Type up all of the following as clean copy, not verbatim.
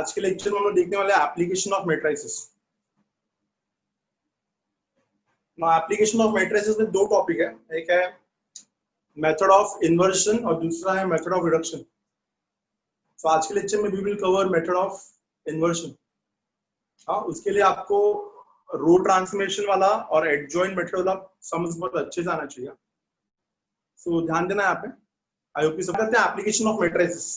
आज के लेक्चर में हम लोग देखने वाले application of matrices. Application of matrices में दो टॉपिक है, एक है मेथड ऑफ इन्वर्शन और दूसरा है मेथड ऑफ रिडक्शन। तो आज के लेक्चर में we will cover method of inversion. हाँ, उसके लिए आपको रो ट्रांसफॉर्मेशन वाला और एडजॉइंट मेथड वाला समझ बहुत अच्छे से आना चाहिए। सो ध्यान देना यहाँ पे। आई होप सब करते हैं application of matrices.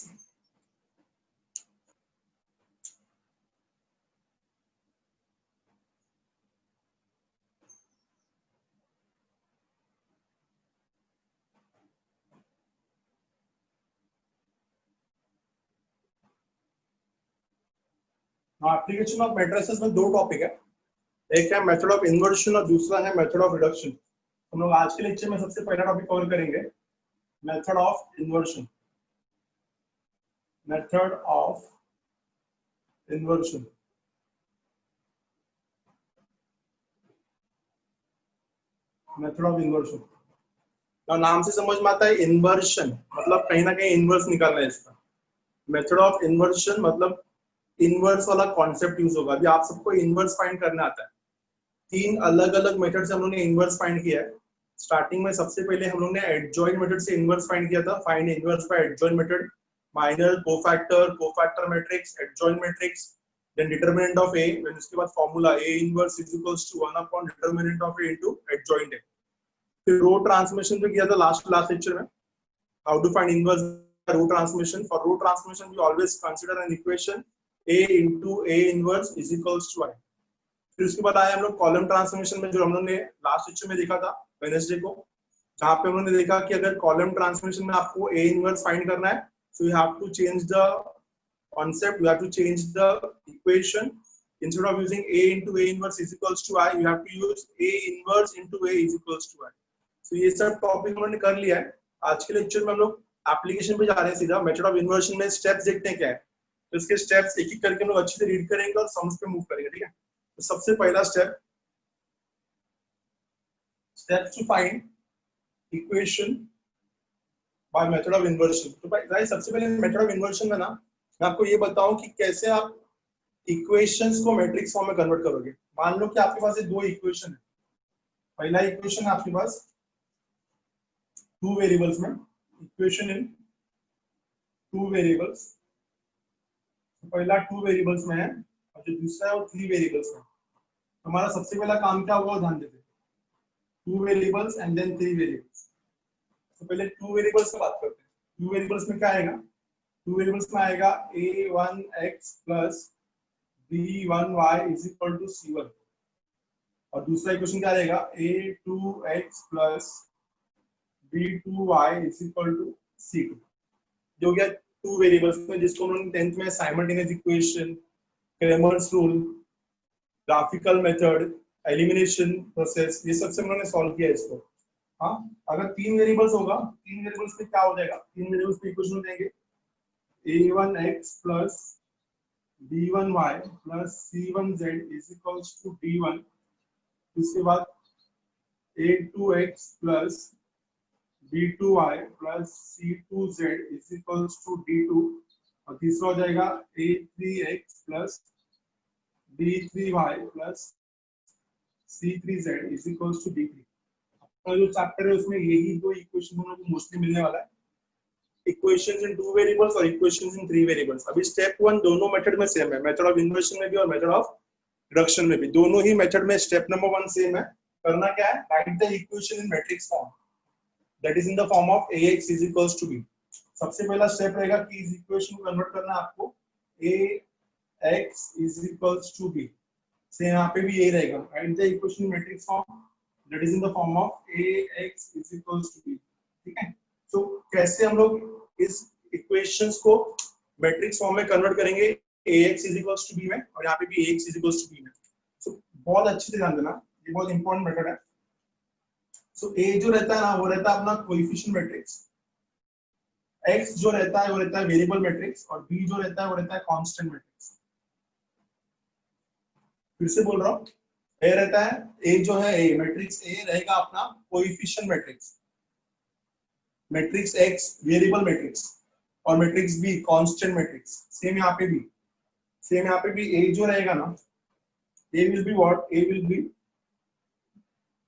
Application of matrices में दो टॉपिक है, एक है मेथड ऑफ इन्वर्शन और दूसरा है मेथड ऑफ रिडक्शन। हम लोग आज के लेक्चर में सबसे पहला टॉपिक कवर करेंगे method of inversion. Method of inversion, method of inversion. तो नाम से समझ में आता है इन्वर्शन मतलब कहीं ना कहीं इन्वर्स निकालना है इसका। मेथड ऑफ इन्वर्शन मतलब इन्वर्स वाला कॉन्सेप्ट यूज होगा। अभी आप सबको इन्वर्स फाइंड करना आता है। तीन अलग अलग मेथड से हम लोग ने इन्वर्स फाइंड किया है। स्टार्टिंग में सबसे पहले हम लोग ने एडजॉइंट मेथड से इन्वर्स फाइंड किया था, find inverse by adjoint method, minor, cofactor matrix, adjoint matrix, then determinant of A, then उसके बाद formula A inverse is equals to 1 upon determinant of A into adjoint A. फिर row transformation पे किया था last lecture में, how to find inverse row transformation. For row transformation we always consider an equation a into a inverse is equals to I। फिर उसके बाद आए हम लोग कॉलम ट्रांसफॉर्मेशन में, जो हम लोग ने लास्ट लेक्चर में देखा था वेडनेसडे को, जहाँ पे हम लोगों ने देखा कि अगर कॉलम ट्रांसफॉर्मेशन में आपको a इनवर्स फाइंड करना है, so you have to change the concept, you have to change the equation. Instead of using a into a inverse is equals to I, you have to use a inverse into a is equals to I। so ये सब topic हम लोगों ने कर लिया है। आज के लेक्चर में हम लोग एप्लीकेशन पे जा रहे हैं सीधा। मेथड ऑफ इन्वर्शन में स्टेप्स देखते हैं क्या है, तो इसके स्टेप्स एक एक करके हम लोग अच्छे से रीड करेंगे और समझ पे मूव करेंगे, ठीक है। तो सबसे पहला step, step to find equation by method of inversion. तो भाई सबसे पहले मेथड ऑफ इन्वर्शन में ना मैं आपको ये बताऊं कि कैसे आप इक्वेशंस को मैट्रिक्स फॉर्म में कन्वर्ट करोगे। मान लो कि आपके पास दो इक्वेशन है। पहला इक्वेशन है आपके पास टू वेरिएबल्स में, इक्वेशन इन टू वेरिएबल्स। पहला टू वेरिएबल्स में है और जो दूसरा है वो थ्री वेरिएबल्स में। हमारा सबसे पहला काम क्या होगा ध्यान देते, two variables and then three variables. तो पहले टू वेरिएबल्स की बात करते हैं। टू वेरिएबल्स में क्या आएगा, टू वेरिएबल्स में आएगा a1x plus b1y is equal to c1, और दूसरा इक्वेशन क्या रहेगा a2x plus b2y is equal to c2। जो गया टू वेरिएबल्स में, जिसको हम लोग 10th में simultaneous equation, Cramer's rule, graphical method, elimination process, ये सब से हम लोगों ने सॉल्व किया इसको। हाँ, अगर तीन वेरिएबल्स होगा, तीन वेरिएबल्स में क्या हो जाएगा, तीन वेरिएबल्स पे इक्वेशन देंगे a1x plus b1y plus c1z is equals to d1। इसके बाद a2x plus b2y plus c2z is equals to d2, और तीसरा हो जाएगा a3x plus b3y plus c3z is equals to d3। अपना जो चैप्टर है उसमें यही दो इक्वेशन हम लोग को मोस्टली मिलने वाला है, इक्वेशंस इन टू वेरिएबल्स और इक्वेशंस इन थ्री वेरिएबल्स। अभी स्टेप वन दोनों मेथड में सेम है, मेथड ऑफ इन्वर्शन में भी और मेथड ऑफ रिडक्शन में भी। दोनों ही मेथड में स्टेप नंबर 1 सेम है। करना क्या है, right the equation in matrix form, that is in the form of ax is equals to b। सबसे पहला स्टेप रहेगा कि इस इक्वेशन को कन्वर्ट करना है आपको ax is equals to b से, यहाँ पे भी यही रहेगा, right the equation in matrix form that is in the form of ax is equals to b। ठीक है, तो कैसे हम लोग इस इक्वेशंस को मैट्रिक्स फॉर्म में कन्वर्ट करेंगे ax is equals to b में, और यहाँ पे भी ax is equals to b में। तो बहुत अच्छे से ध्यान देना, ये बहुत इंपॉर्टेंट मेथड है। सो a जो रहता है ना वो रहता है अपना कोएफिशिएंट मैट्रिक्स, x जो रहता है वो रहता है वेरिएबल मैट्रिक्स, और b जो रहता है वो रहता है कांस्टेंट मैट्रिक्स। फिर से बोल रहा हूँ, a रहता है, a जो है a मैट्रिक्स a रहेगा अपना coefficient matrix, matrix x variable matrix, और matrix b constant matrix. Same यहाँ पे भी सेम यहाँ पे भी a जो रहेगा ना, a will be what? A will be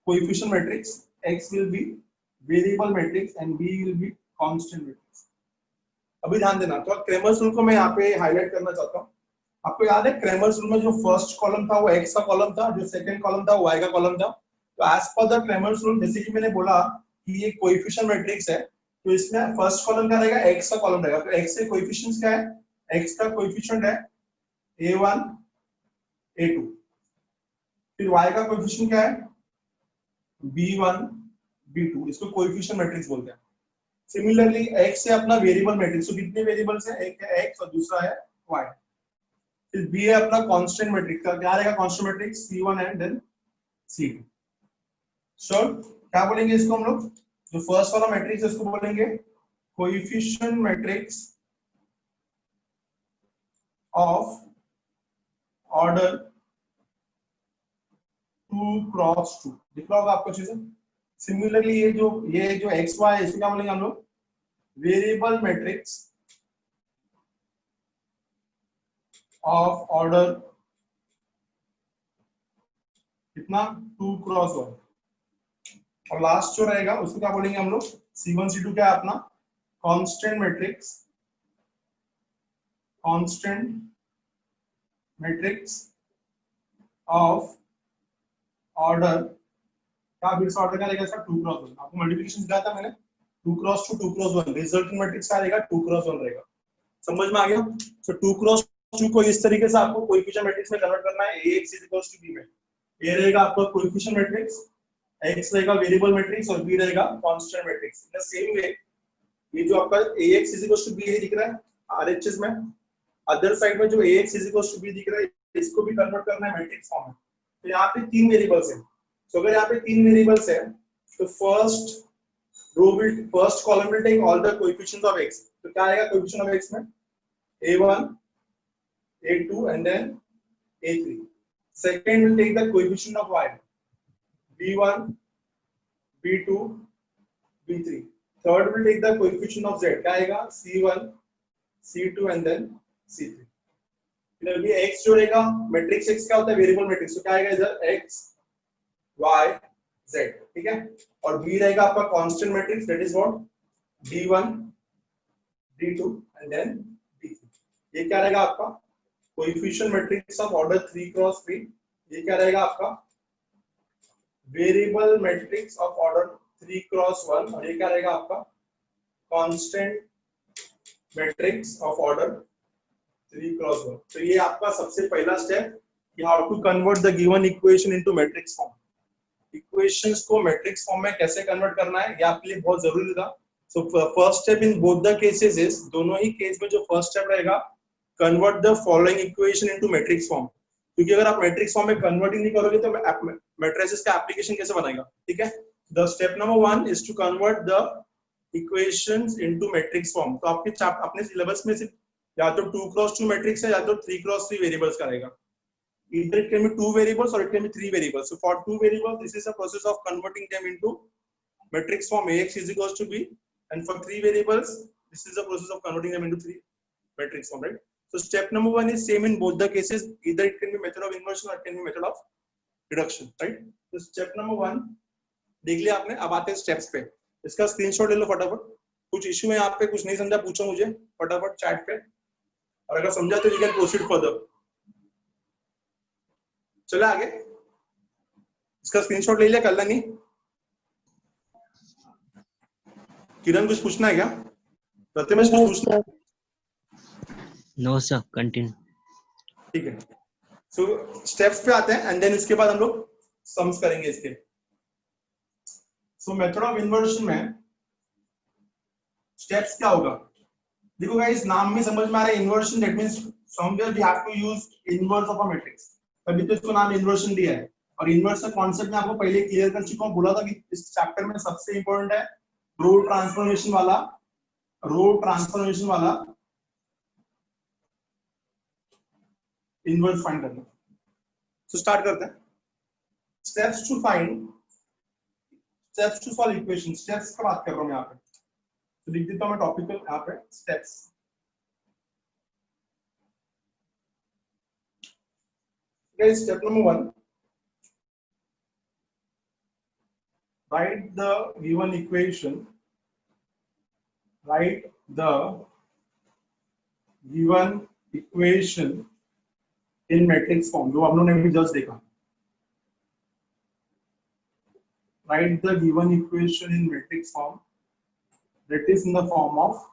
coefficient matrix, x will be variable matrix and b will be constant matrix. अभी ध्यान देना, तो क्रेमर्स रूल को मैं यहाँ पे हाईलाइट करना चाहता हूँ। आपको याद है क्रेमर्स रूल में जो फर्स्ट कॉलम था वो x का कॉलम था, जो सेकंड कॉलम था वो y का कॉलम था। तो as per the Cramer's rule, जैसे कि मैंने बोला कि ये कोएफिशिएंट मैट्रिक्स है, तो इसमें फर्स्ट कॉलम क्या रहेगा? x का कॉलम रहेगा। तो x के कोएफिशिएंट्स क्या है? x का कोएफिशिएंट है a1 a2, फिर y का कोएफिशिएंट क्या है? b1 b2, इसको कोएफिशिएंट मैट्रिक्स बोलते हैं। सिमिलरली x से अपना वेरिएबल मैट्रिक्स, तो कितने वेरिएबल्स है? एक है x और दूसरा है y। फिर b है अपना कांस्टेंट मैट्रिक्स का, क्या रहेगा constant matrix? c1 and then c2। Sure? क्या बोलेंगे इसको हम लोग? जो फर्स्ट वाला मैट्रिक्स है उसको बोलेंगे coefficient matrix of order 2 cross 2। दिख रहा होगा आपको चीजें। सिमिलरली ये जो एक्स वाई है इसको क्या बोलेंगे हम लोग? वेरिएबल मैट्रिक्स ऑफ ऑर्डर कितना? 2 क्रॉस 1। और लास्ट जो रहेगा उसको क्या बोलेंगे हम लोग? C1 C2 क्या है अपना? कांस्टेंट मैट्रिक्स ऑफ ऑर्डर, क्या फिर से ऑर्डर क्या रहेगा इसका? 2 क्रॉस 1। आपको मल्टीप्लिकेशन दिया था मैंने, 2 क्रॉस 2 2 क्रॉस 1, रिजल्टेंट मैट्रिक्स क्या रहेगा? 2 क्रॉस 1 रहेगा। समझ में आ गया? तो 2 क्रॉस 2 को इस तरीके से आपको कोएफिशिएंट मैट्रिक्स में कन्वर्ट करना है। ax b में a रहेगा आपका कोएफिशिएंट मैट्रिक्स, x रहेगा वेरिएबल मैट्रिक्स और b रहेगा constant matrix. In the same way ये जो आपका ax b है दिख रहा है RHS में, अदर साइड में जो ax b दिख रहा है इसको भी कन्वर्ट करना है मैट्रिक्स फॉर्म में। तो यहाँ पे 3 वेरिएबल्स हैं। तो अगर यहाँ पे 3 वेरिएबल्स है तो first column will take all the coefficients of x। तो क्या आएगा कोएफिशिएंट ऑफ x में? a1 a2 and then a3. Second will take the coefficient of y, b1 b2 b3. Third will take the coefficient of z, क्या आएगा? c1 c2 and then c3. फिर अभी x जो रहेगा matrix x क्या होता है? वेरिएबल मैट्रिक्स, तो क्या आएगा इधर? x y z, ठीक है। और b रहेगा आपका constant matrix, that is what? d1 d2 and then d3. ये क्या रहेगा आपका? Coefficient matrix of order 3 cross 3। ये क्या रहेगा आपका? Variable matrix of order 3 cross 1। और ये क्या रहेगा आपका? Constant matrix of order 3 cross 1। तो ये आपका सबसे पहला स्टेप कि how to convert the given equation into matrix form. Equations को मैट्रिक्स फॉर्म में कैसे कन्वर्ट करना है ये आपके लिए बहुत जरूरी था। So first step in both the cases is, दोनों ही केस में जो फर्स्ट स्टेप रहेगा, convert the following equation into matrix form. क्योंकि अगर आप मैट्रिक्स फॉर्म में कन्वर्ट ही नहीं करोगे तो मैट्रिसेस का एप्लीकेशन कैसे बनाएगा? ठीक है। The step number 1 is to convert the equations into matrix form. तो आपके अपने सिलेबस में सिर्फ या तो 2 क्रॉस 2 मैट्रिक्स है या तो 3 क्रॉस 3 वेरिएबल्स का रहेगा। Either it can be 2 variables or it can be 3 variables. So for 2 variables, this is a process of converting them into matrix form AX is equals to B, and for 3 variables, this is the process of converting them into 3 matrix form, right? So step number 1 is same in both the cases. Either it can be method of inversion or it can be method of reduction, right? So step number 1 देख लिया आपने। अब आते हैं steps पे। इसका screenshot ले लो फटाफट। कुछ इश्यू है यहाँ पे, कुछ नहीं समझा पूछो मुझे फटाफट चैट पे, और अगर समझा तो यू कैन प्रोसीड फर्दर। चले आगे। इसका स्क्रीनशॉट ले लिया कल नहीं? किरण कुछ पूछना है क्या? प्रतिमेश कुछ पूछना है? No sir, continue. ठीक है। सो स्टेप्स पे आते हैं एंड देन इसके बाद हम लोग सम्स करेंगे इसके। सो मेथड ऑफ इन्वर्शन में स्टेप्स क्या होगा? देखो गाइस, नाम में समझ में आ रहा है inversion, that means somewhere we have to use inverse of a matrix, तभी तो इसको नाम इन्वर्शन दिया है। और इन्वर्स का कॉन्सेप्ट मैं आपको पहले क्लियर कर चुका हूं, बोला था कि इस चैप्टर में सबसे इंपॉर्टेंट है रो ट्रांसफॉर्मेशन वाला इन्वर्स फाइंड करना। सो स्टार्ट करते हैं। Steps to solve equation. Steps का बात कर रहा हूं मैं यहाँ पे, तो लिख देता हूं मैं टॉपिकल यहाँ पे steps. Guys, step number 1. Write the given equation. Write the given equation in matrix form. जो हम लोगों ने भी just देखा. Write the given equation in matrix form. That is in the form of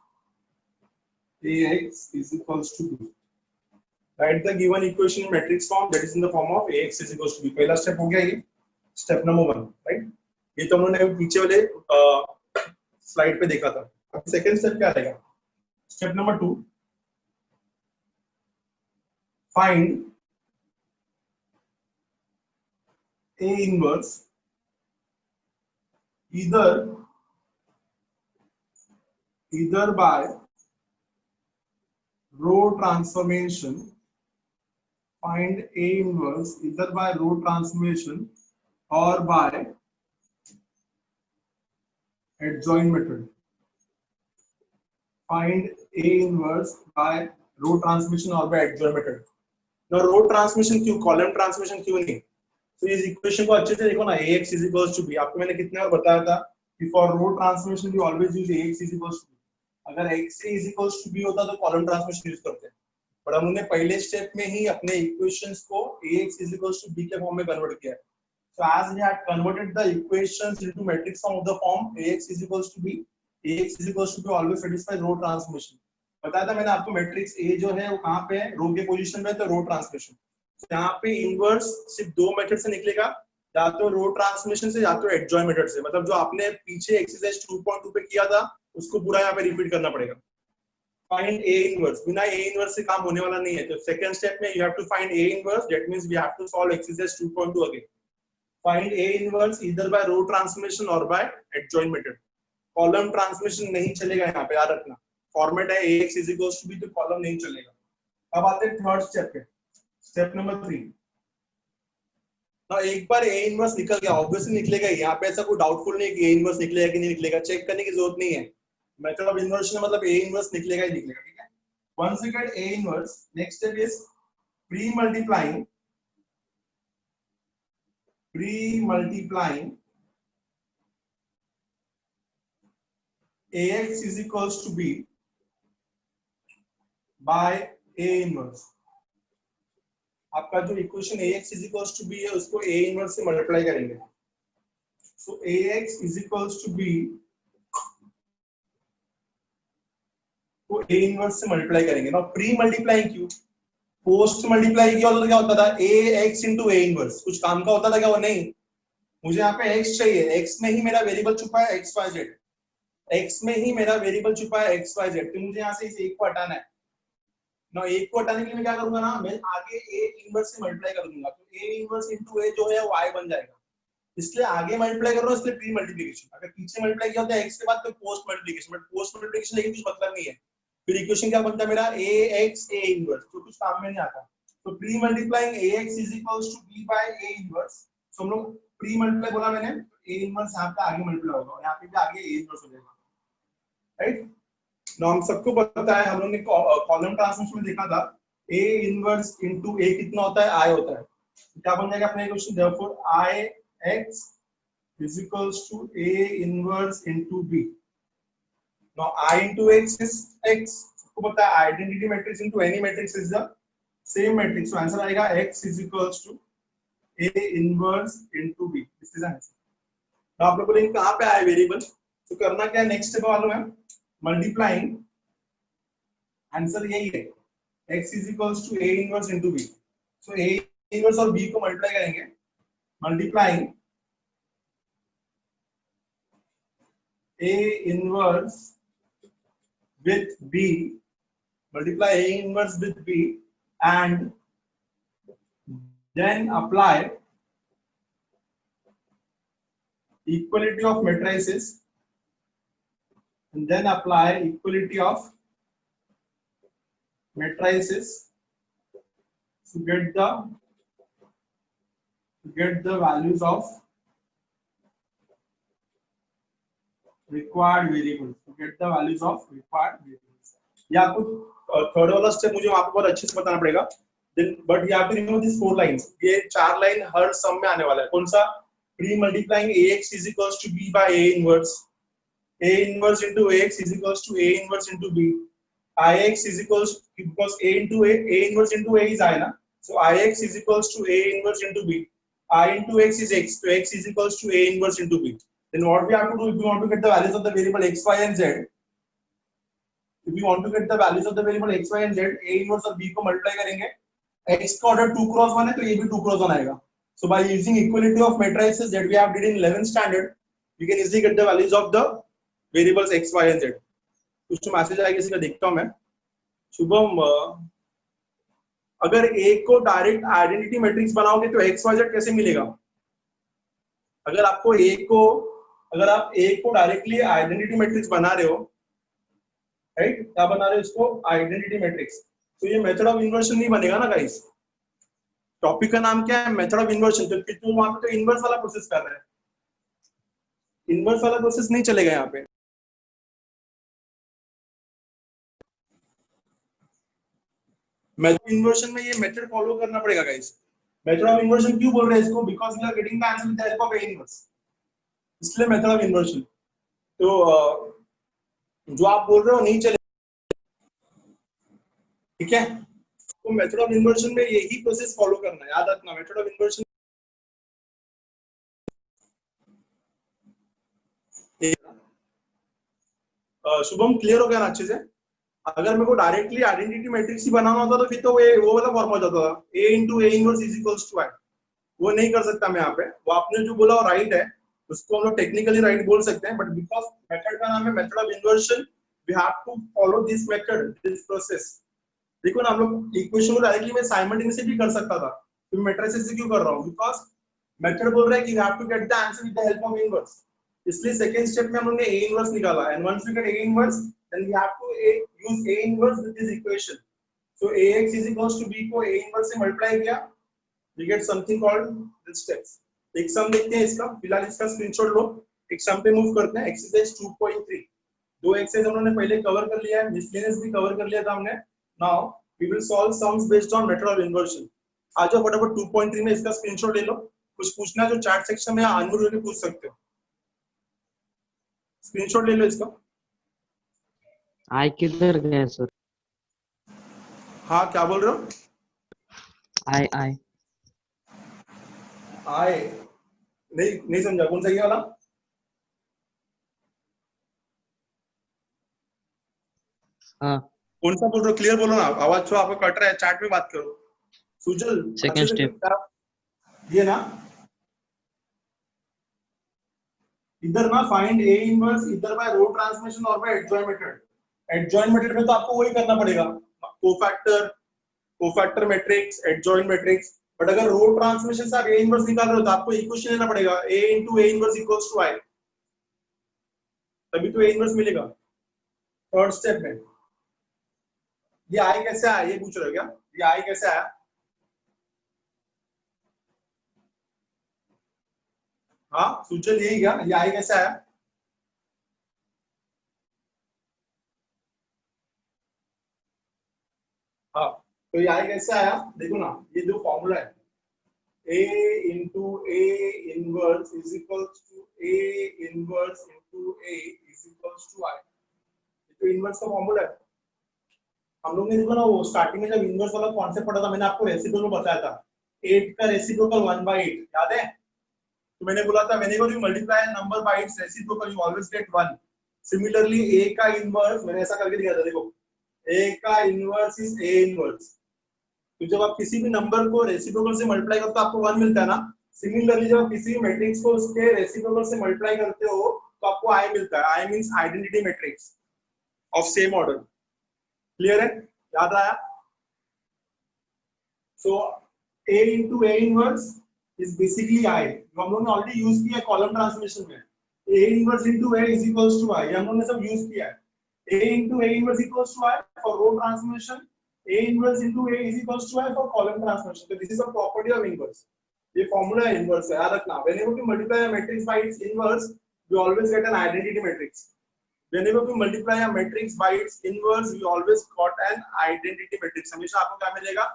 Ax is equals to b. Write the given equation in matrix form. That is in the form of Ax is equals to b. पहला step हो गया ये. Step number 1, right? ये तो हम लोगों ने पीछे वाले स्लाइड पे देखा था. अब सेकंड स्टेप क्या रहेगा? Step number 2. Find A inverse either by row transformation. Find A inverse either by row transformation or by adjoint method. Find A inverse by row transformation or by adjoint method. Now row transformation क्यों, column transformation क्यों नहीं? तो इस equation को अच्छे से देखो ना. Ax is equals to b. आपको मैंने कितने बार बताया था कि for row transformation we always use Ax is equals to b. अगर x is equals to b होता तो column transformation यूज करते हैं. पर हमने पहले स्टेप में ही अपने इक्वेशंस को Ax is equals to b के फॉर्म में कन्वर्ट किया है. So as we had converted the equations into matrix form of the form Ax is equals to b, Ax is equals to b always satisfies row transformation. बताया था मैंने आपको matrix A जो है वो कहाँ पे है, रो के पोजीशन में, तो रो ट्रांसमिशन. यहाँ पे इनवर्स सिर्फ दो मेथड से निकलेगा, या तो रो ट्रांसमिशन से या तो एडजॉइंट मेथड से. मतलब जो आपने पीछे एक्सरसाइज 2.2 पे किया था उसको पूरा यहाँ पे रिपीट करना पड़ेगा. Find A inverse. बिना ए इनवर्स से काम होने वाला नहीं है. तो सेकंड स्टेप में you have to find A inverse. That means we have to solve exercise 2.2 again. Find A inverse either by row transmission और by adjoint method. Column transmission नहीं चलेगा यहाँ पे, याद रखना. फॉर्मेट है Ax is equals to b, तो column नहीं चलेगा. अब आते हैं थर्ड स्टेप पे. Step number 3. ना एक बार A इनवर्स निकल गया, ऑब्वियसली निकलेगा. यहाँ पे ऐसा कोई डाउटफुल नहीं है कि A इनवर्स निकलेगा कि नहीं निकलेगा. चेक करने की जरूरत नहीं है. मेथड ऑफ इन्वर्शन मतलब A इनवर्स निकलेगा ही निकलेगा. ठीक है. Once you get A inverse, next step is pre multiplying Ax is equals to b by A inverse. आपका जो equation Ax is equals to b है उसको A इनवर्स से मल्टीप्लाई करेंगे. So Ax is equals to b को A inverse से multiply करेंगे. ना प्री मल्टीप्लाई क्यों, पोस्ट मल्टीप्लाई किया तो क्या होता था, Ax into A इनवर्स. कुछ काम का होता था क्या? वो नहीं. मुझे यहाँ पे x चाहिए, x में ही मेरा वेरिएबल छुपा है xyz. x में ही मेरा वेरिएबल छुपा है xyz. तो मुझे यहाँ से इस एक को हटाना है ना. एक को हटाने के लिए मैं क्या करूंगा ना, मैं आगे A इनवर्स से मल्टीप्लाई कर दूंगा. तो A इनवर्स इनटू A जो है वो y बन जाएगा. इसलिए आगे मल्टीप्लाई कर रहा हूं, इसलिए प्री मल्टीप्लिकेशन. अगर पीछे मल्टीप्लाई किया होता है x के बाद तो post multiplication. But post multiplication लेकिन कुछ मतलब नहीं है. फिर इक्वेशन क्या बनता है मेरा, Ax A इनवर्स, जो कुछ काम में नहीं आता. तो pre multiplying Ax is equals to b by A inverse. So हम लोग प्री मल्टीप्लाई बोला मैंने, A इनवर्स यहाँ पे आगे मल्टीप्लाई होगा, यहाँ पे भी आगे A इनवर्स हो जाएगा. राइट. नाउ हम सबको पता है, हम लोगों ने कॉलम ट्रांसफॉर्मेशन में देखा था A इनवर्स इनटू A कितना होता है, I होता है. तो क्या बन जाएगा अपना equation, therefore Ix is equals to A inverse into B. Now I into X is X. आपको पता है identity matrix into any matrix is the same matrix. So answer आएगा X is equals to A inverse into B. This is answer. Now आप लोग बोलेंगे कहाँ पे आया वेरिएबल, तो करना क्या है, नेक्स्ट स्टेप मालूम है, मल्टीप्लाइंग. आंसर यही है, x is equals to A inverse into B. So A inverse और B को मल्टीप्लाई करेंगे. Multiplying A inverse with B, multiply A inverse with B, and then apply equality of matrices, and then apply equality of matrices to get the values of required variables. To get the values of required variables. या आपको third वाला step मुझे वहां पर बहुत अच्छे से बताना पड़ेगा. then but you have to remove these 4 lines. ये 4 लाइन हर सम में आने वाला है. कौन सा? Pre multiplying ax is equals to b by a inverse. A inverse into ax is equals to a inverse into b. Ix is equals because a into a inverse into a is I na. So Ix is equals to a inverse into b. I into x is x. So x is equals to a inverse into b. Then what we have to do if we want to get the values of the variable x, y, and z. If we want to get the values of the variable x, y, and z, a inverse और b को multiply करेंगे. X का order 2 cross 1 है तो ये भी 2 cross 1 आएगा. So by using equality of matrices that we have did in 11th standard, you can easily get the values of the variables x, y, and z. कुछ message आएगा इसका देखता हूं मैं. शुभम, अगर a को डायरेक्ट आइडेंटिटी मैट्रिक्स बनाओगे तो x, y, z कैसे मिलेगा? अगर आप a को डायरेक्टली आइडेंटिटी मैट्रिक्स बना रहे हो, राइट, क्या बना रहे हो इसको? Identity matrix. तो ये मेथड ऑफ इन्वर्शन नहीं बनेगा ना गाइस. टॉपिक का नाम क्या है? Method of inversion. तो वहां पे तो इन्वर्स वाला प्रोसेस कर रहे हैं. इन्वर्स वाला प्रोसेस नहीं चलेगा यहाँ पे. मेथड इन्वर्शन में ये मेथड फॉलो करना पड़ेगा गाइस. मेथड ऑफ इन्वर्शन क्यों बोल रहे हैं इसको? Because we are getting the answer with the help of A inverse, इसलिए मेथड ऑफ इन्वर्शन. तो जो आप बोल रहे हो नहीं चलेगा, ठीक है? तो मेथड ऑफ इन्वर्शन में यही प्रोसेस फॉलो करना है, याद रखना. Method of inversion Shubham clear हो गया ना अच्छे से? अगर मेरे को डायरेक्टली आइडेंटिटी मैट्रिक्स ही बनाना होता तो फिर तो वो वाला फॉर्मूला जाता था, a into a inverse is equals to I. वो नहीं कर सकता मैं यहाँ पे. वो आपने जो बोला वो राइट है, उसको हम लोग टेक्निकली राइट बोल सकते हैं, बट बिकॉज मेथड का नाम है method of inversion, we have to follow this method, this process. देखो ना, हम लोग इक्वेशन को डायरेक्टली मैं साइमल्टेनियसली भी कर सकता था, तो मैट्रिसेस से क्यों कर रहा हूँ? बिकॉज मेथड बोल रहा है कि you have to get the answer with the help of inverse. इसलिए सेकंड स्टेप में हम लोगों ने a इनवर्स निकाला, and once we get a inverse then we have to use a inverse with this equation. So ax is equals to b को a inverse से multiply किया, we get something called this steps. एक sum देखते हैं इसका, फिलहाल इसका screenshot लो. एक सम पे मूव करते हैं. एक्सरसाइज 2.3. दो एक्सरसाइज हमने पहले कवर कर लिया है, मिसलेनियस भी कवर कर लिया था हमने. Now we will solve sums based on method of inversion. आ जाओ फटाफट 2.3 में इसका स्क्रीनशॉट ले लो. कुछ पूछना है जो चैट सेक्शन में अनम्यूट होकर पूछ सकते हो. स्क्रीनशॉट ले लो इसका. आई किधर गया सर? हाँ, क्या बोल रहे हो? आई नहीं समझा. कौन सा ये वाला? हाँ, कौन सा बोल रहे हो? क्लियर बोलो ना, आवाज तो आपको कट रहा है. चैट में बात करो. Sujal, second step. ये ना, इधर ना फाइंड a इनवर्स इधर बाय रो ट्रांसफॉर्मेशन और by adjoint method. Adjoint method में तो आपको वही करना पड़ेगा, cofactor matrix, adjoint matrix. But अगर रो ट्रांसफॉर्मेशन से आप a इनवर्स निकाल रहे हो तो आपको इक्वेशन लेना पड़ेगा, a into a inverse equals to I, तभी तो a इनवर्स मिलेगा. थर्ड स्टेप में ये I कैसे आया, ये पूछ रहे हो क्या? ये I कैसे आया? हाँ सुजल, यही क्या? ये I कैसे आया? हाँ, तो ये I कैसे आया? देखो ना, ये जो फॉर्मूला है, a into a inverse is equals to a inverse into a is equals to I. तो इनवर्स का फॉर्मूला है. हम लोग ने देखो ना, वो स्टार्टिंग में जब इनवर्स वाला कॉन्सेप्ट पढ़ा था, मैंने आपको रेसिप्रोकल बताया था. 8 का रेसिप्रोकल 1/8, याद है? तो मैंने बोला था, whenever you multiply a number by its reciprocal you always get 1. Similarly a का इनवर्स मैंने ऐसा करके दिखाया था. देखो, a का इनवर्स इज a इनवर्स. तो जब आप किसी भी नंबर को रेसिप्रोकल से मल्टीप्लाई करते हो आपको 1 मिलता है ना. सिमिलरली जब आप किसी भी मैट्रिक्स को उसके रेसिप्रोकल से मल्टीप्लाई करते हो तो आपको I मिलता है. I means identity matrix of same order. Clear है? याद आया? सो a into a inverse is basically I. हम लोगों ने ऑलरेडी यूज किया है कॉलम ट्रांसफॉर्मेशन में. a inverse into a is equals to I, हम लोगों ने सब यूज किया है. a into a inverse equals to I for row transformation. a inverse into a is equals to I for column transformation. So this is a property of inverse. ये formula है inverse है, याद रखना. Whenever we multiply a matrix by its inverse, we always get an identity matrix. Whenever we multiply a matrix by its inverse, we always got an identity matrix. हमेशा आपको क्या मिलेगा?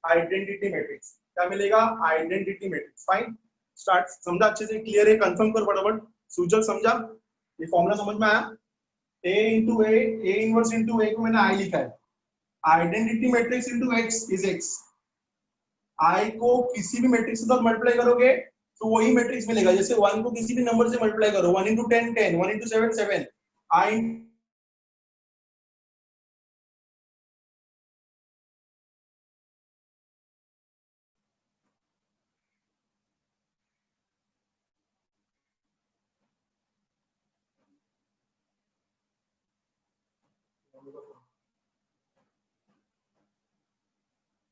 Identity matrix. क्या मिलेगा? Identity matrix. Fine, start. समझा अच्छे से? Clear है? कंफर्म कर फटाफट। सुजल समझा? ये फॉर्मूला समझ में आया? A into A, A inverse into A को मैंने आई लिखा है। Identity matrix into X is X. I को किसी भी मैट्रिक्स के साथ मल्टीप्लाई करोगे तो वही मैट्रिक्स मिलेगा। जैसे 1 को किसी भी नंबर से मल्टीप्लाई करो, 1 इंटू 10 10, 1 इंटू 7 7, आई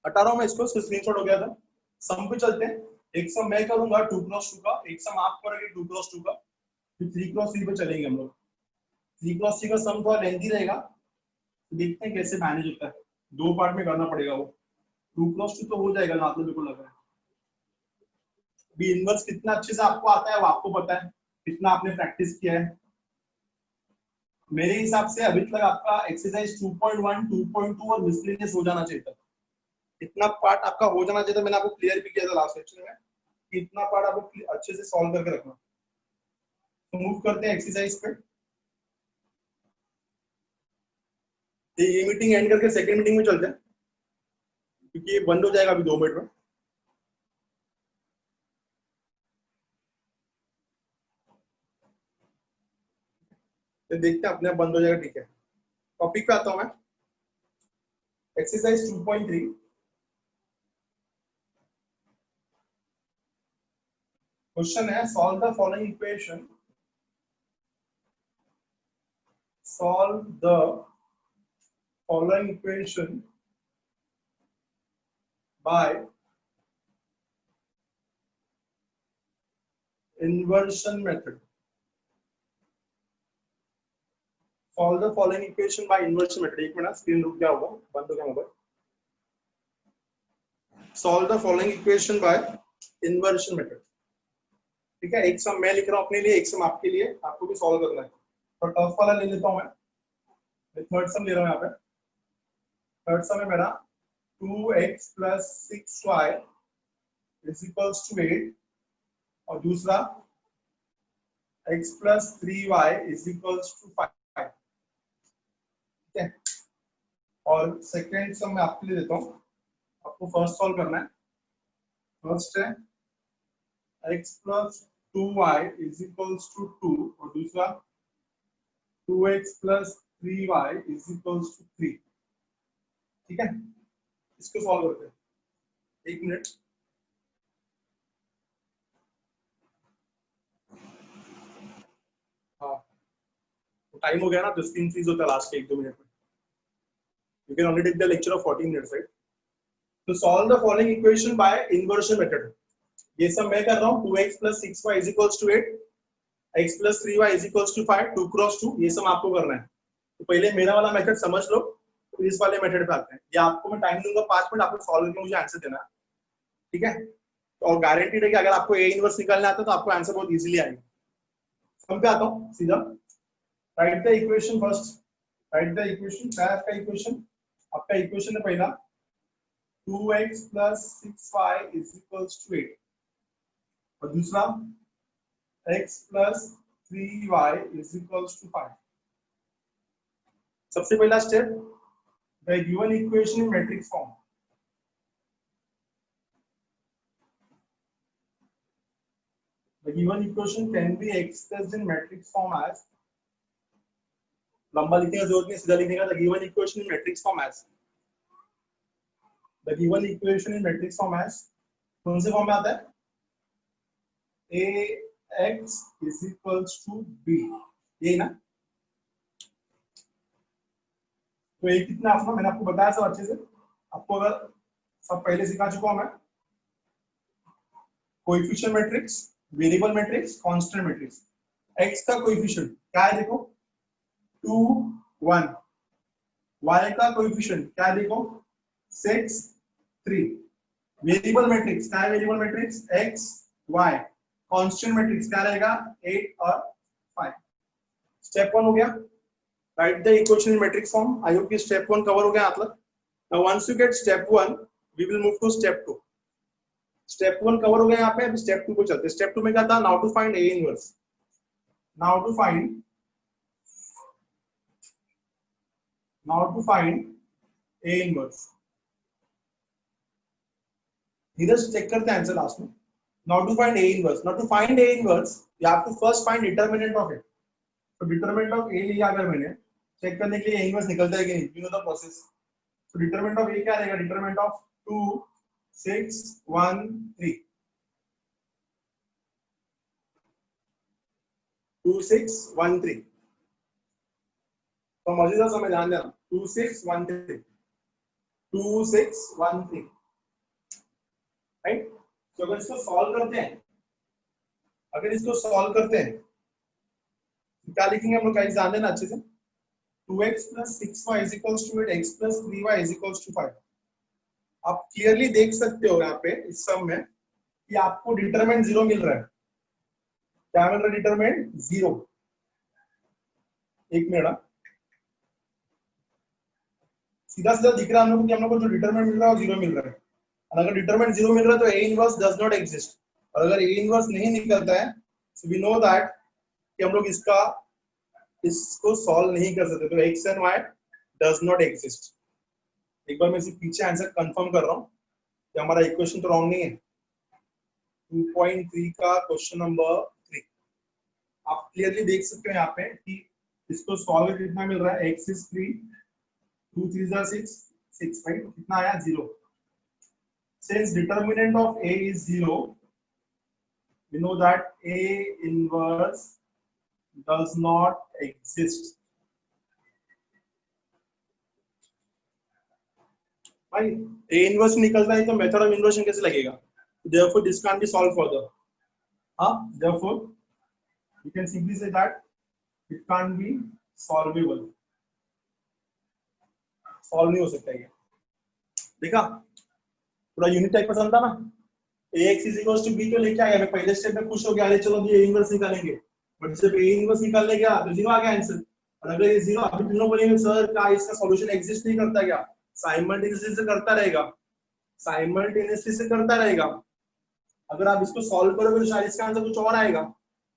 हटा रहा हूं मैं इसको, स्क्रीनशॉट हो गया था। सम पे चलते हैं। एक सम मैं करूंगा 2 क्रॉस 2 का, एक सम आप करोगे 2 क्रॉस 2 का, फिर 3 क्रॉस 3 पे चलेंगे हम लोग। 3 क्रॉस 3 का सम थोड़ा लेंथी रहेगा, देखते हैं कैसे मैनेज होता है। 2 पार्ट में करना पड़ेगा वो। 2 क्रॉस 2 तो हो जाएगा ना, मेरे को लग रहा है। बी इनवर्स कितना अच्छे से आपको आता है वो आपको पता है, कितना आपने प्रैक्टिस किया है। मेरे हिसाब से अभी तक आपका एक्सरसाइज 2.1, 2.2 और मिसलेनियस हो जाना चाहिए था। इतना पार्ट आपका हो जाना चाहिए था। मैंने आपको क्लियर भी किया था लास्ट लेक्चर में कि इतना पार्ट आपको अच्छे से सॉल्व करके रखना। तो मूव करते हैं एक्सरसाइज पे। ये मीटिंग एंड करके सेकंड मीटिंग में चलते हैं, क्योंकि ये बंद हो जाएगा अभी 2 मिनट में। तो देखते हैं अपने आप बंद हो जाएगा, ठीक है। टॉपिक पे आता हूं मैं। एक्सरसाइज 2.3। क्वेश्चन है, solve the following equation. Solve the following equation by inversion method. Solve the following equation by inversion method. एक मिनट, स्क्रीन रुक गया होगा, बंद हो गया mobile. Solve the following equation by inversion method. ठीक है, एक सम मैं लिख रहा हूँ अपने लिए, एक सम आपके लिए, आपको भी सॉल्व करना है। तो टफ वाला ले लेता हूँ मैं थर्ड सम ले रहा हूँ यहाँ पे। थर्ड सम है मेरा 2x plus 6y is equals to 8, और दूसरा x plus 3y is equals to 5। ठीक है, और सेकेंड सम मैं आपके लिए देता हूँ, आपको फर्स्ट सॉल्व करना है। फर्स्ट है x plus 2y is equals to 2, और दूसरा 2x plus 3y is equals to 3। ठीक है, इसको सॉल्व करते हैं। एक मिनट। हाँ, टाइम हो गया ना, तो स्क्रीन फ्रीज होता है लास्ट के 1-2 मिनट में। You can only take the lecture of 14 minutes, right? To solve the following equation by inversion method. ये सब मैं कर रहा हूँ। 2x plus 6y is equals to 8, x plus 3y is equals to 5, 2 cross 2, ये सब आपको करना है। तो पहले मेरा वाला मेथड समझ लो, तो इस वाले मेथड पे आते हैं। ये आपको मैं टाइम दूंगा 5 मिनट, आपको सॉल्व करके मुझे आंसर देना है। ठीक है, और गारंटीड है कि अगर आपको ए इनवर्स निकालना आता है तो आपको आंसर बहुत इजीली आएगा। सम पे आता हूँ सीधा। Right the equation first. Right the equation. क्या है आपका इक्वेशन? आपका इक्वेशन है पहला 2x plus 6y is equals to 8, और दूसरा x plus 3y is equals to 5। सबसे पहला step, the given equation in matrix form। The given equation can be expressed in matrix form as, लंबा लिखने का जरूरत नहीं, सीधा लिखने का। The given equation in matrix form as, the given equation in matrix form as, कौन से फॉर्म में आता है? ax is equals to b, ये ना। तो ये कितना आपको मैंने आपको बताया सब अच्छे से। आपको अगर सब पहले सिखा चुका हूं मैं। Coefficient matrix, variable matrix, constant matrix. x का कोएफिशिएंट क्या है देखो 2 1, y का कोएफिशिएंट क्या है देखो 6 3। वेरिएबल मैट्रिक्स क्या है? Variable matrix x y। Constant matrix क्या रहेगा 8 और 5। स्टेप 1 हो गया। Right the equation in matrix form. I hope कि स्टेप 1 कवर हो गया आप लोग। Now once you get step 1, we will move to step 2। Step 1 cover हो गया यहाँ पे, अभी स्टेप 2 को चलते हैं। स्टेप 2 में क्या था? Now to find A inverse. Now to find A inverse. इधर चेक करते हैं आंसर लास्ट में। Now to find A inverse. Now to find A inverse you have to first find determinant of it. तो determinant of A लिया अगर मैंने, check करने के लिए इनवर्स निकलता है कि नहीं, यू नो द प्रोसेस। तो डिटरमिनेंट ऑफ ए क्या रहेगा? Determinant of 2 6 1 3 2 6 1 3। तो मौजूदा समय ध्यान देना, 2 6 1 3 2 6 1 3, राइट। तो अगर इसको सॉल्व करते हैं, क्या लिखेंगे हम लोग? गाइस ध्यान देना अच्छे से। 2x + 6y = 8, x + 3y = 5। आप क्लियरली देख सकते हो यहाँ पे इस सम में कि आपको डिटरमिनेंट 0 मिल रहा है। क्या मिल रहा है? डिटरमिनेंट 0। एक मिनट, सीधा सीधा दिख रहा है हम लोग कि हम लोग को जो डिटरमिनेंट मिल रहा है वो 0 मिल रहा है। और अगर डिटरमिनेंट 0 मिल रहा है तो A inverse does not exist. और अगर ए इनवर्स नहीं निकलता है सो वी नो दैट कि हम लोग इसको सॉल्व नहीं कर सकते। तो x and why does not exist. एक बार मैं इसे पीछे आंसर कंफर्म कर रहा हूँ कि हमारा इक्वेशन तो रॉन्ग नहीं है। 2.3 का क्वेश्चन नंबर 3 आप क्लियरली देख सकते हो यहाँ पे कि इसको सॉल्व कितना मिल रहा है? x is 3, 2 3 are 6 6, right. कितना आया? 0। Since determinant of A is 0, we know that A inverse does not exist. भाई A inverse निकलता है तो मेथड ऑफ इन्वर्शन कैसे लगेगा? Therefore this can't be solved further. Therefore you can simply say that it can't be solvable. Solve नहीं हो सकता ये। देखा पूरा यूनिट टाइप पसंद था ना। ax = b तो लेके आया, मैं पहले स्टेप में खुश हो गया, अरे चलो ये इनवर्स निकालेंगे। बट जब a इनवर्स निकालने गया तो 0 आ गया आंसर। और अगर ये 0, अभी तुम लोग बोलेंगे सर क्या इसका सॉल्यूशन एग्जिस्ट नहीं करता क्या? साइमल्टेनियसली से करता रहेगा, साइमल्टेनियसली से करता रहेगा। अगर आप इसको सॉल्व करोगे तो शायद इसका आंसर कुछ और आएगा।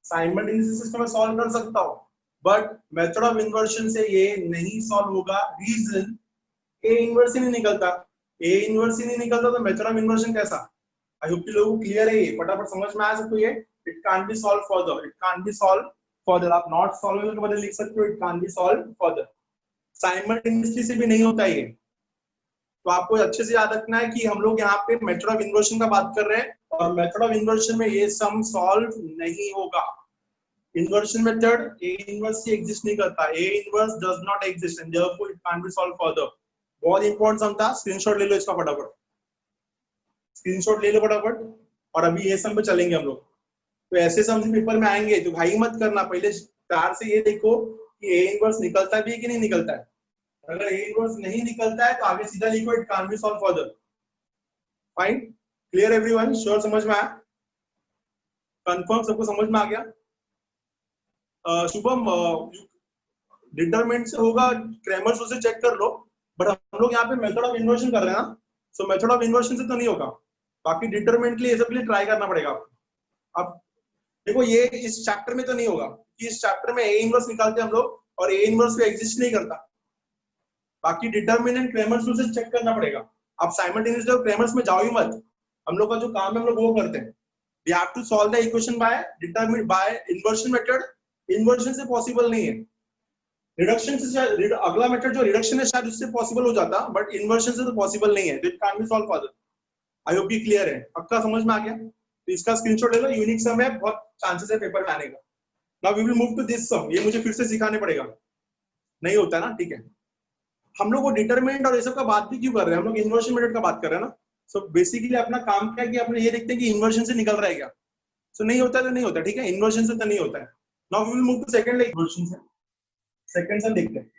साइमल्टेनियसली सिस्टम में सॉल्व कर सकता हो बट मेथड ऑफ इन्वर्शन से ये नहीं सॉल्व होगा। रीजन ए इनवर्स ही नहीं निकलता। ए इनवर्स ही नहीं निकलता तो मेथड ऑफ इन्वर्शन कैसा? आई होप कि लोगों को क्लियर है ये, फटाफट समझ में आ सकते हो ये। It can't be solve further, it can't be solve further. आप नॉट सॉल्वेबल के बदले लिख सकते हो it can't be solve further. Simultaneously से भी नहीं होता ये। तो आपको अच्छे से याद रखना है कि हम लोग यहाँ पे मेथड ऑफ इन्वर्शन का बात कर रहे हैं और मेथड ऑफ इन्वर्शन में ये सम सॉल्व नहीं होगा। Inversion method A inverse he exist नहीं करता। A inverse does not exist and therefore it can't be solve further. बहुत इंपॉर्टेंट सम था, स्क्रीनशॉट ले लो इसका फटाफट, स्क्रीनशॉट ले लो फटाफट। और अभी ये सम पे चलेंगे हम लोग। तो ऐसे सम पेपर में आएंगे तो भाई मत करना, पहले प्यार से ये देखो कि ए इनवर्स निकलता भी है कि नहीं निकलता है। अगर ए इनवर्स नहीं निकलता है तो आगे सीधा लिखो it can't be solve further. Fine, clear everyone? Sure समझ में आया? कंफर्म सबको समझ में आ गया? शुभम डिटरमिनेंट से होगा, क्रैमर रूल से चेक कर लो। बट हम लोग यहाँ पे मेथड ऑफ इन्वर्शन कर रहे हैं ना, सो मेथड ऑफ इन्वर्शन से तो नहीं होगा। बाकी डिटरमिनेंट के लिए सब के लिए ट्राई करना पड़ेगा आपको। अब देखो ये इस चैप्टर में तो नहीं होगा कि इस चैप्टर में ए इनवर्स निकालते हैं हम लोग और ए इनवर्स भी एग्जिस्ट नहीं करता। बाकी डिटरमिनेंट क्रैमर रूल से चेक करना पड़ेगा। आप साइमल्टेनियसली क्रैमर्स में जाओ ही मत। हम लोग का जो काम है हम लोग वो करते हैं। We have to solve the equation by determinant by inversion method. Inversion से पॉसिबल नहीं है। रिडक्शन से अगला मेथड जो रिडक्शन है शायद उससे पॉसिबल हो जाता, बट इन्वर्शन से तो पॉसिबल नहीं है। It can't be solve further. I hope ये क्लियर है, पक्का समझ में आ गया? तो इसका स्क्रीनशॉट ले लो, यूनिक सम है, बहुत चांसेस है पेपर में आने का। Now we will move to this sum. ये मुझे फिर से सिखाने पड़ेगा, नहीं होता ना, ठीक है। हम लोग वो डिटरमिनेंट और ये सब का बात भी क्यों कर रहे हैं? हम लोग इन्वर्शन मेथड का बात कर रहे हैं ना। सो बेसिकली अपना काम क्या है कि अपने ये देखते हैं कि इन्वर्शन से निकल रहा है क्या। सो नहीं होता तो नहीं होता, ठीक है, इन्वर्शन से तो नहीं होता है। Now we will move to second inversion से। सेकंड सम देखते हैं।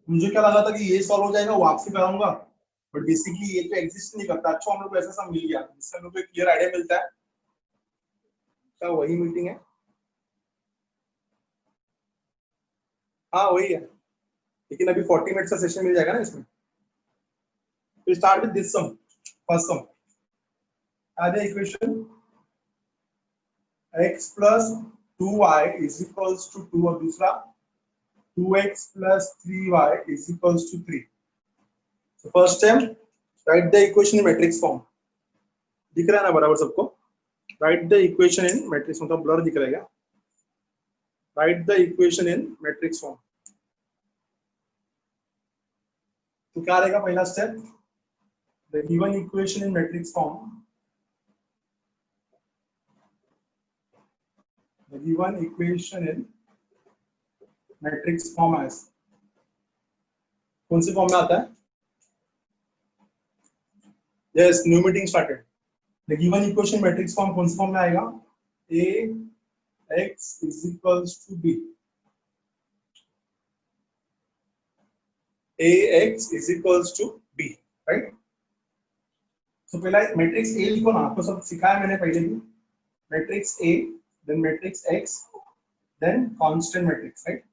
मुझे क्या लगा था कि ये सॉल्व हो जाएगा, वो आपसे कराऊंगा, बट बेसिकली ये तो एग्जिस्ट नहीं करता। अच्छा हम लोग को ऐसा सब मिल गया जिससे हम लोग को एक क्लियर आइडिया मिलता है। क्या वही मीटिंग है? हाँ वही है, लेकिन अभी 40 मिनट का सेशन मिल जाएगा ना इसमें। तो start with this sum, first sum. आगे equation x plus 2y is equals to 2 और दूसरा 2x plus 3y is equals to 3. So first time write the equation in matrix form. दिख रहा है ना बराबर सबको? Write the equation in matrix form. तो ब्लर दिख रहा है क्या? Write the equation in matrix form. तो क्या रहेगा पहला step? The given equation in matrix form. The given equation in matrix form as कौन सी फॉर्म में आता है? Yes, new meeting started. The given equation matrix form कौन सी फॉर्म में आएगा? A x is equals to b. A x is equals to b, right? So पहला matrix A लिखो ना, आपको सब सिखाया मैंने पहले भी. Matrix A, then matrix X, then constant matrix, right?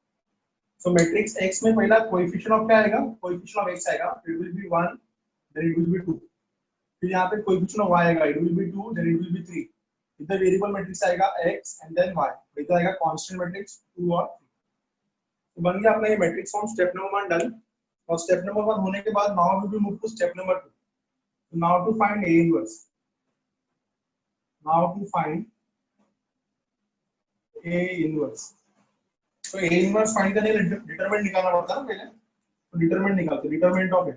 So matrix X में पहला कोएफिशिएंट ऑफ क्या आएगा? कोएफिशिएंट ऑफ X आएगा. It will be 1, then it will be 2. फिर यहाँ पे कोएफिशिएंट ऑफ Y आएगा. It will be 2, then it will be 3. इधर वेरिएबल मैट्रिक्स आएगा X and then Y. इधर आएगा कांस्टेंट मैट्रिक्स 2 और 3. तो बन गया अपना ये matrix form. Step number 1 done. और स्टेप नंबर 1 होने के बाद now we will move to step number 2. So now to find A inverse. Now to find A inverse. So A inverse find करने के लिए डिटरमिनेंट निकालना पड़ता है ना पहले. तो डिटरमिनेंट निकालते. Determinant of A.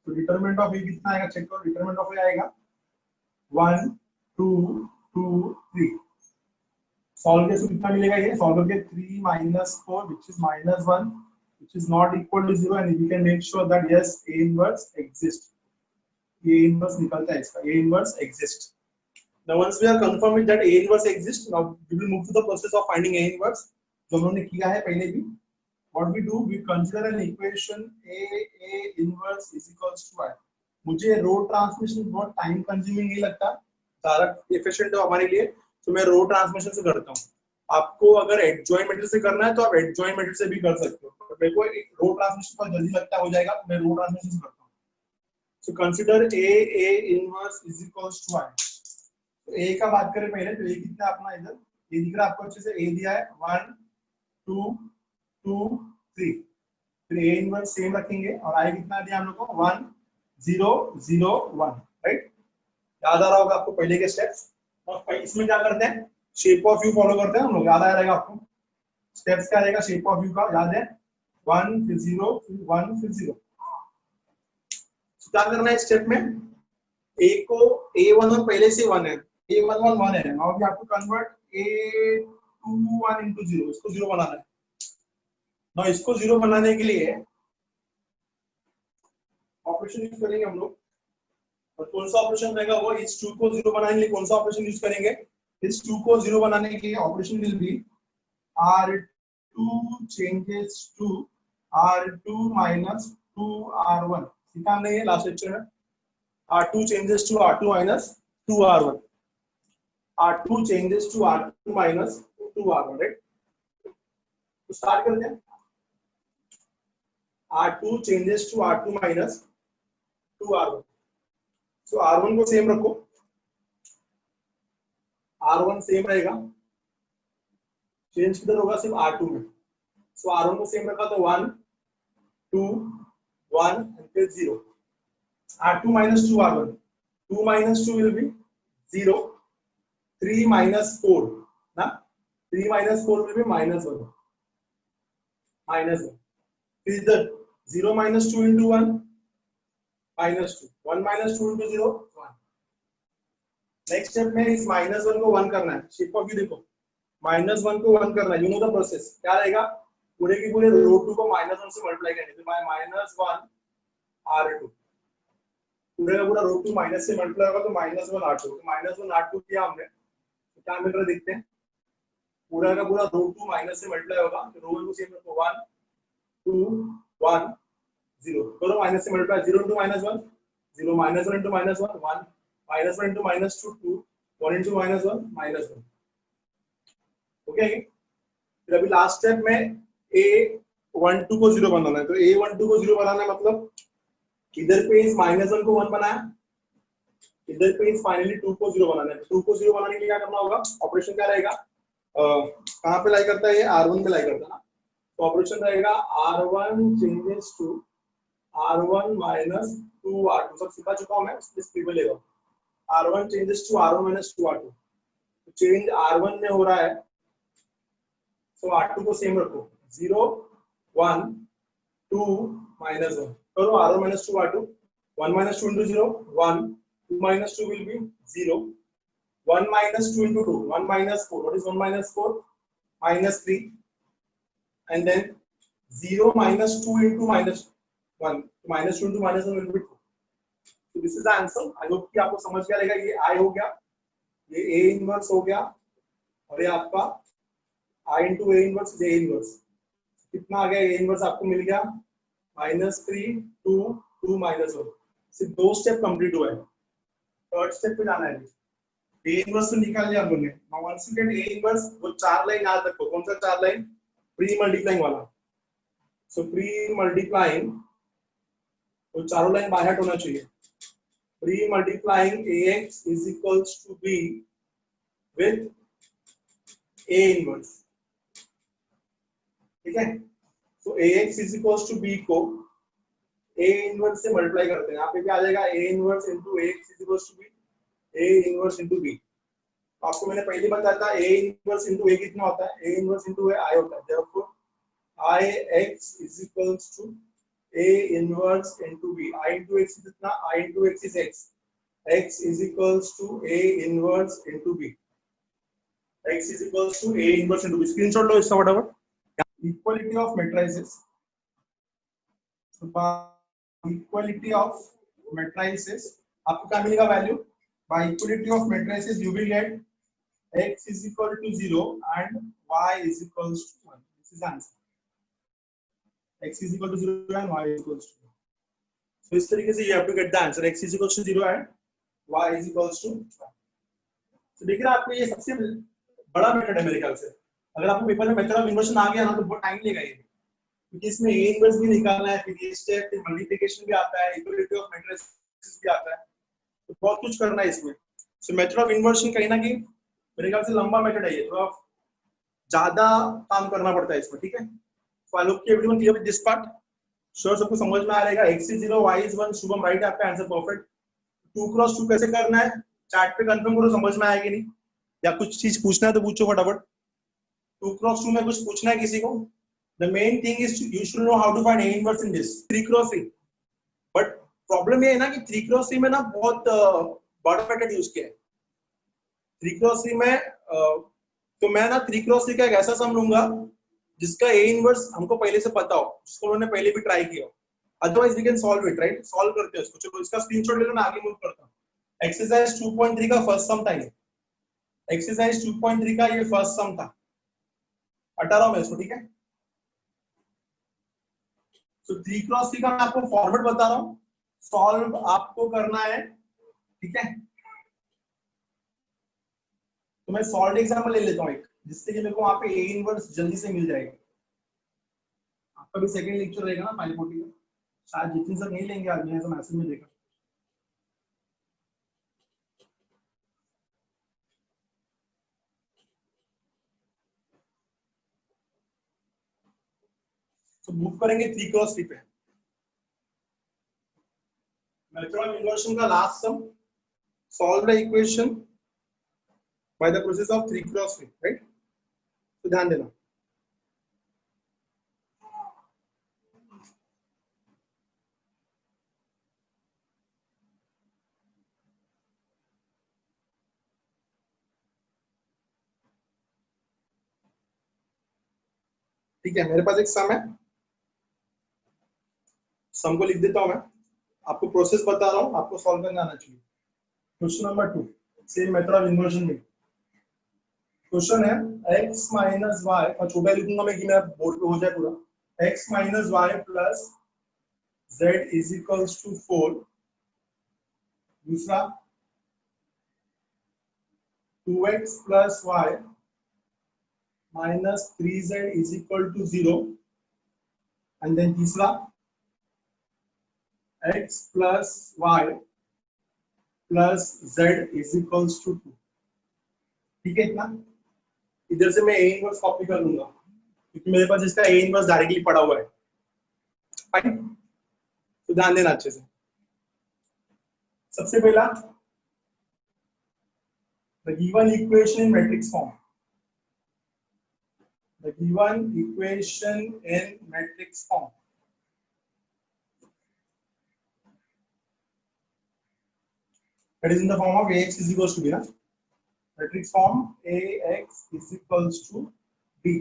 तो डिटरमिनेंट ऑफ A कितना आएगा चेक करो. डिटरमिनेंट ऑफ A आएगा 1 2 2 3. सॉल्व करके कितना मिलेगा ये? सॉल्व करके 3 - 4 which is -1 which is not equal to 0 and we can make sure that yes A inverse exists. A inverse निकलता है इसका. A inverse exists. Now once we are confirmed that A inverse exists, now we will move to the process of finding A inverse. जो हमने किया है पहले भी. What we do, we consider an equation A inverse is equals to y. मुझे रो transmission बहुत time consuming नहीं लगता, ज़्यादा एफिशिएंट है हमारे लिए, तो मैं रो ट्रांसमिशन से करता हूँ. आपको अगर एडजॉइंट मैट्रिक्स से करना है तो आप एडजॉइंट मैट्रिक्स से भी कर सकते हो. मेरे को रो ट्रांसमिशन बहुत जल्दी लगता हो जाएगा, तो मैं रो ट्रांसमिशन से करता हूँ. So consider A inverse is equals to y. तो A का बात करें पहले, तो A कितना अपना इधर ये दिख रहा है आपको अच्छे से. A दिया है 1 2 2 3. फिर A इनवर्स सेम रखेंगे और I कितना दिया हम लोग को 1 0 0 1, राइट? याद आ रहा होगा आपको पहले के स्टेप्स. और इसमें क्या करते हैं? शेप ऑफ यू फॉलो करते हैं हम लोग. याद आ रहेगा आपको. स्टेप्स क्या रहेगा शेप ऑफ यू का? याद है 1 फिर 0 फिर 1 फिर 0. क्या करना है स्टेप में? A को A1 और पहले से 1 है. A11 1 है. Now we have to convert A21 into 0. इसको 0 बनाना है. नाउ इसको 0 बनाने के लिए ऑपरेशन यूज करेंगे हम लोग. और कौन सा ऑपरेशन रहेगा वो? इस 2 को 0 बनाने के लिए कौन सा ऑपरेशन यूज करेंगे? इस 2 को 0 बनाने के लिए operation will be R2 changes to R2 minus 2R1. सीखा हमने ये लास्ट लेक्चर में. R2 changes to R2 minus 2R1. R2 changes to R2 minus 2R1, right? तो स्टार्ट करते हैं. R2 changes to R2 minus 2R1. So R1 को same रखो. R1 same रहेगा. चेंज किधर होगा? सिर्फ R2 में. So R1 को सेम रखा तो 1 2 1 and फिर 0. R2 minus 2R1. 2 minus 2 will be 0. 3 minus 4. ना? 3 minus 4 will be -1. -1. फिर इधर 0 minus 2 into 1 -2. 1 minus 2 into 0 1. Next step में इस -1 को 1 करना है. शेप ऑफ यू देखो. -1 को 1 करना है. You know the process. क्या रहेगा? पूरे के पूरे रो 2 को -1 से मल्टीप्लाई करेंगे. तो बाय -1 R2. पूरे का पूरा रो 2 माइनस से मल्टीप्लाई होगा तो -1 R2. तो -1 R2 किया हमने. तो क्या मिल रहा है देखते हैं. पूरा का पूरा रो 2 माइनस से मल्टीप्लाई होगा तो रो 1 को सेम रखो. 1 2 1 0. करो माइनस से multiply. 0 into -1 0. -1 into -1 1. -1 into -2 2. 1 into -1 -1. Okay. फिर अभी लास्ट स्टेप में A12 को 0 बनाना है, तो A12 को 0 बनाना है मतलब इधर पे इस -1 को 1 बनाया, इधर पे इस फाइनली 2 को 0 बनाना है। 2 को 0 बनाने के लिए क्या करना होगा, ऑपरेशन क्या रहेगा, कहाँ पे लाई करता है, ये R1 पे लाई करता है ना, तो ऑपरेशन रहेगा R1 changes to R1 minus 2R2, सब सिखा चुका हूं मैं, इसलिए स्क्रिबल लेगा। R1 changes to R1 minus 2R2, तो चेंज R1 में हो रहा है, तो R2 को सेम रखो, 0 1 2 minus 1, करो R1 minus 2 R2, 1 minus 2 into 0 1, 2 minus 2 will be 0, 1 minus 2 into 2, 1 minus 4, what is 1 minus 4, minus 3, and then 0 minus 2 into minus 1, minus 2 into minus 1 will be 2. So this is the answer. I hope कि आपको समझ गया रहेगा, ये I हो गया, ये A inverse हो गया, और ये आपका I into A inverse is A inverse. कितना आ गया, A inverse आपको मिल गया -3 2 2 -1, सिर्फ 2 स्टेप कंप्लीट हुआ है, थर्ड स्टेप पे जाना है। A इनवर्स तो निकाल लिया हमने, now once you get A inverse, वो 4 लाइन याद रखो, कौन सा 4 लाइन, प्री मल्टीप्लाइंग वाला, सो प्री मल्टीप्लाइंग, वो चारों लाइन बाय हार्ट होना चाहिए, pre multiplying AX is equals to B with A inverse, ठीक है, तो AX is equals to B को A इनवर्स से मल्टीप्लाई करते हैं, यहाँ पे भी आ जाएगा A inverse into AX is equals to B, A inverse into B। तो आपको मैंने पहले बताया था A इनवर्स into A कितना होता है, A inverse into A I होता है, therefore IX is equals to A inverse into B, I into X कितना, I into X is X, X is equals to A inverse into B, X is equals to A inverse into B, screenshot लो इसका फटाफट। Equality of matrices, equality of matrices, आपको क्या मिलेगा value, by equality of matrices you will get X is equal to 0 and Y is equals to 1, this is the answer, X is equal to 0 and Y is equals to 1, so इस तरीके से you have to get the answer, X is equals to 0 and Y is equals to 1। तो देख रहे हैं आपको, ये सबसे बड़ा मेथड है मेरे ख्याल से, अगर आपको पेपर में मेथड ऑफ इन्वर्शन आ गया ना तो बहुत टाइम लेगा ये, क्योंकि इसमें A इनवर्स भी निकालना है, फिर ये स्टेप, फिर मल्टीप्लिकेशन भी आता है, इक्वालिटी ऑफ मैट्रिसेस भी आता है, तो बहुत कुछ करना है इसमें। सो मेथड ऑफ इन्वर्शन कहीं ना कहीं मेरे ख्याल से लंबा मेथड है ये, थोड़ा ज्यादा काम करना पड़ता है इसमें, ठीक है। सो आई होप कि everyone clear with this part, sure सबको समझ में आ रहेगा। X is 0 Y is 1, Shubham right, आपका आंसर परफेक्ट। 2 क्रॉस 2 कैसे करना है, चैट पे कंफर्म करो, समझ में आएगी नहीं, या कुछ चीज पूछना है तो पूछो फटाफट। 2 क्रॉस 2 में कुछ पूछना है किसी को? The main thing is you should know how to find A inverse in this 3 cross 3, but problem ये है ना कि 3 cross 3 में ना बहुत बड़ा मेथड यूज किया है। 3 cross 3 में तो मैं ना 3 cross 3 का एक ऐसा सम लूंगा जिसका A इनवर्स हमको पहले से पता हो, जिसको उन्होंने पहले भी ट्राई किया हो, otherwise we can solve it, right. Solve करते हैं इसको, चलो इसका स्क्रीनशॉट ले लो, मैं आगे मूव करता हूं। एक्सरसाइज 2.3 का फर्स्ट सम था ये, एक्सरसाइज 2.3 का ये फर्स्ट सम था, हटा रहा हूं मैं इसको, ठीक है। तो 3 क्रॉस 3 का मैं आपको फॉर्मेट बता रहा हूं, सॉल्व आपको करना है, ठीक है। तो मैं सॉल्व एग्जांपल ले लेता हूं एक, जिससे कि मेरे को वहां पे A इनवर्स जल्दी से मिल जाएगा। आपका भी सेकंड लेक्चर रहेगा ना 540 का, शायद जितने सर नहीं लेंगे आज, मैंने तो मैसेज में देखा। तो मूव करेंगे 3 क्रॉस 3 पे। मेथड ऑफ इन्वर्शन का last sum, solve the equation by the process of 3 cross 3, right. तो ध्यान देना, ठीक है। मेरे पास एक सम है, सम को लिख देता हूं मैं, आपको प्रोसेस बता रहा हूं, आपको सॉल्व करना आना चाहिए। Question number 2, same method of inversion में क्वेश्चन है x माइनस वाई, और छोटा लिखूंगा मैं कि मेरा बोर्ड पे हो जाए पूरा, x minus y plus z is equals to 4, दूसरा 2x plus y minus 3z is equal to 0, and then तीसरा x plus y plus z is equals to 2। ठीक है इतना। इधर से मैं a इनवर्स कॉपी कर लूंगा क्योंकि मेरे पास इसका a इनवर्स डायरेक्टली पड़ा हुआ है। फाइन, तो ध्यान देना अच्छे से। सबसे पहला the given equation in matrix form, the given equation in matrix form, that is in the form of ax is equals to b, na? Matrix form ax is equals to b.